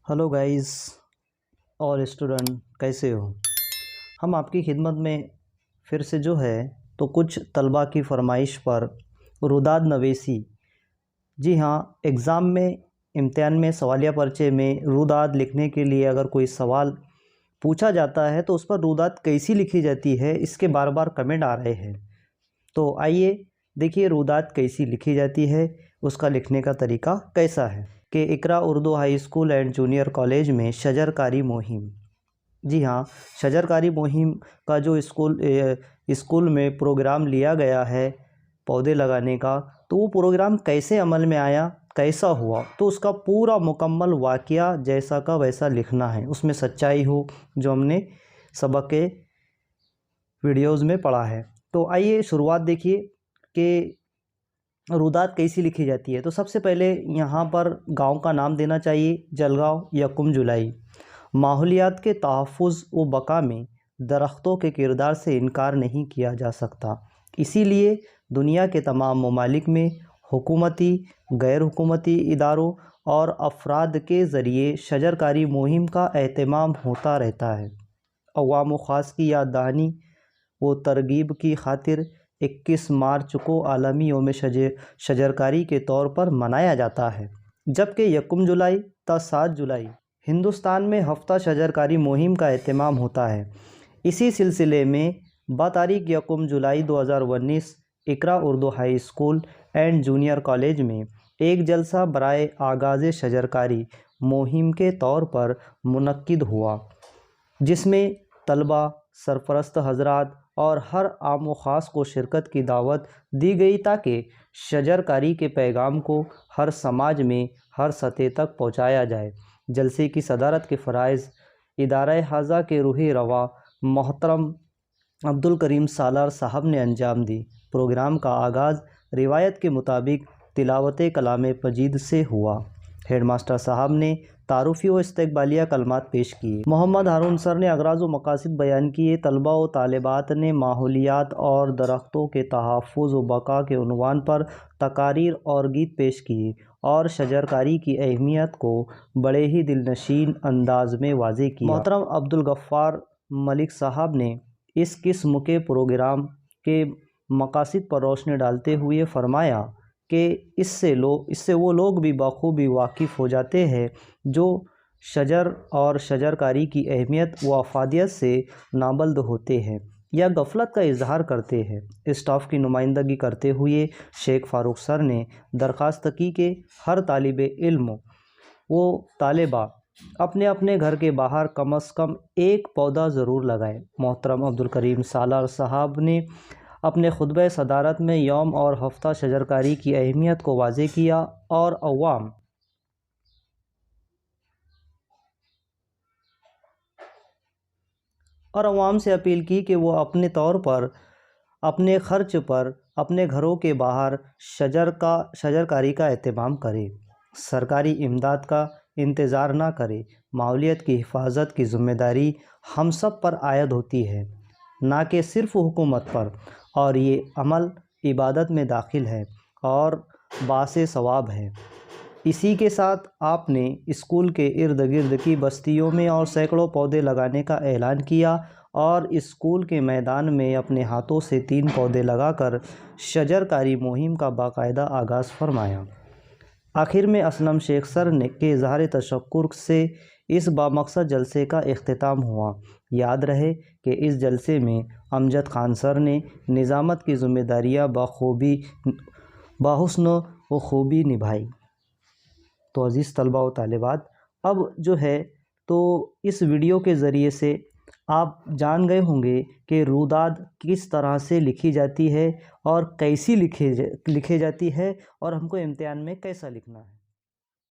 Hello guys और student, कैसे हो। हम आपकी खिदमत में फिर से जो है तो कुछ तलबा की फरमाइश पर रुदाद नवेसी, जी हाँ, एग्ज़ाम में इम्तिहान में सवालिया पर्चे में रुदाद लिखने के लिए अगर कोई सवाल पूछा जाता है तो उस पर रुदाद कैसी लिखी जाती है, इसके बार बार कमेंट आ रहे हैं। तो आइए देखिए रुदाद कैसी लिखी जाती है, उसका लिखने का तरीका कैसा है। कि Iqra Urdu high school and junior college में शजरकारी मुहिम, जी हाँ, शजरकारी मुहिम का जो स्कूल में प्रोग्राम लिया गया है पौधे लगाने का, तो वो प्रोग्राम कैसे अमल में आया, कैसा हुआ, तो उसका पूरा मुकम्मल वाक़या जैसा का वैसा लिखना है, उसमें सच्चाई हो जो हमने सबक के वीडियोज़ में पढ़ा है। तो आइए शुरुआत देखिए कि रुदाद कैसी लिखी जाती है। तो सबसे पहले यहाँ पर गांव का नाम देना चाहिए, जलगांव, यकुम जुलाई। माहौलियात के तहफ़्फ़ुज़ व बका में दरख्तों के किरदार से इनकार नहीं किया जा सकता, इसीलिए दुनिया के तमाम ममालिक में हुकूमती, गैर हुकूमती इदारों और अफराद के ज़रिए शजरकारी मुहिम का एहतमाम होता रहता है। अवाम व ख़ास की याद दहानी व तरगीब की खातिर 21 मार्च को आलमी यौम शजरकारी के तौर पर मनाया जाता है, जबकि यकुम जुलाई ता 7 जुलाई हिंदुस्तान में हफ्ता शजरकारी मुहिम का एहतमाम होता है। इसी सिलसिले में बातारीख यकुम जुलाई 2019 Iqra Urdu high school and junior college में एक जलसा बराए आगाज़ शजरकारी मुहिम के तौर पर मुनक्किद हुआ, जिसमें तलबा, सरपरस्त हजरात और हर आम व ख़ास को शिरकत की दावत दी गई ताकि शजरकारी के पैगाम को हर समाज में हर सतह तक पहुँचाया जाए। जलसे की सदारत के फ़राइज़ इदारा हाजा के रूही रवा मोहतरम अब्दुल करीम सालार साहब ने अंजाम दी। प्रोग्राम का आगाज़ रिवायत के मुताबिक तिलावत कलाम पजीद से हुआ। हेडमास्टर साहब ने तारुफ़ी व इस्तकबालिया कलमात पेश किए। मोहम्मद हारून सर ने अगराज़ व मकासिद बयान किए। तलबा व तालिबात ने माहौलियात और दरख्तों के तहफ़्फ़ुज़ व बका के उन्वान पर तकारीर और गीत पेश किए और शजरकारी की अहमियत को बड़े ही दिलनशीन अंदाज में वाज़े किया। मोहतरम अब्दुल गफ़्फ़ार मलिक साहब ने इस किस्म के प्रोग्राम के मकासिद पर रोशनी डालते हुए फ़रमाया कि इससे वो लोग भी बखूबी वाकिफ़ हो जाते हैं जो शजर और शजरकारी की अहमियत व अफादियत से नाबल्द होते हैं या गफलत का इजहार करते हैं। स्टाफ की नुमाइंदगी करते हुए शेख फ़ारूक सर ने दरख्वास्त की कि हर तालिब इल्म व तालिबा अपने अपने घर के बाहर कम अज़ कम एक पौधा ज़रूर लगाएं। मोहतरम अब्दुल करीम सालार साहब ने अपने खुतबे सदारत में यौम और हफ्ता शजरकारी की अहमियत को वाज़े किया और अवाम से अपील की कि वो अपने तौर पर, अपने ख़र्च पर अपने घरों के बाहर शजरकारी का एहतमाम करे, सरकारी इमदाद का इंतज़ार ना करे। माहौलियत की हिफाजत की ज़िम्मेदारी हम सब पर आयद होती है, ना कि सिर्फ़ हुकूमत पर, और ये अमल इबादत में दाखिल है और बासे सवाब है। इसी के साथ आपने स्कूल के इर्द गिर्द की बस्तियों में और सैकड़ों पौधे लगाने का ऐलान किया और स्कूल के मैदान में अपने हाथों से 3 पौधे लगाकर शजरकारी मुहिम का बाकायदा आगाज़ फरमाया। आखिर में असलम शेख सर ने के इज़हार तशक्कुर से इस बामकसद जलसे का इख्तिताम हुआ। याद रहे कि इस जलसे में अमजद खान सर ने निज़ामत की ज़िम्मेदारियाँ बाहुस्न व खूबी निभाई। तो अज़ीज़ तलबा व तालिबात, अब जो है तो इस वीडियो के ज़रिए से आप जान गए होंगे कि रुदाद किस तरह से लिखी जाती है और कैसी लिखी जाती है और हमको इम्तिहान में कैसा लिखना है।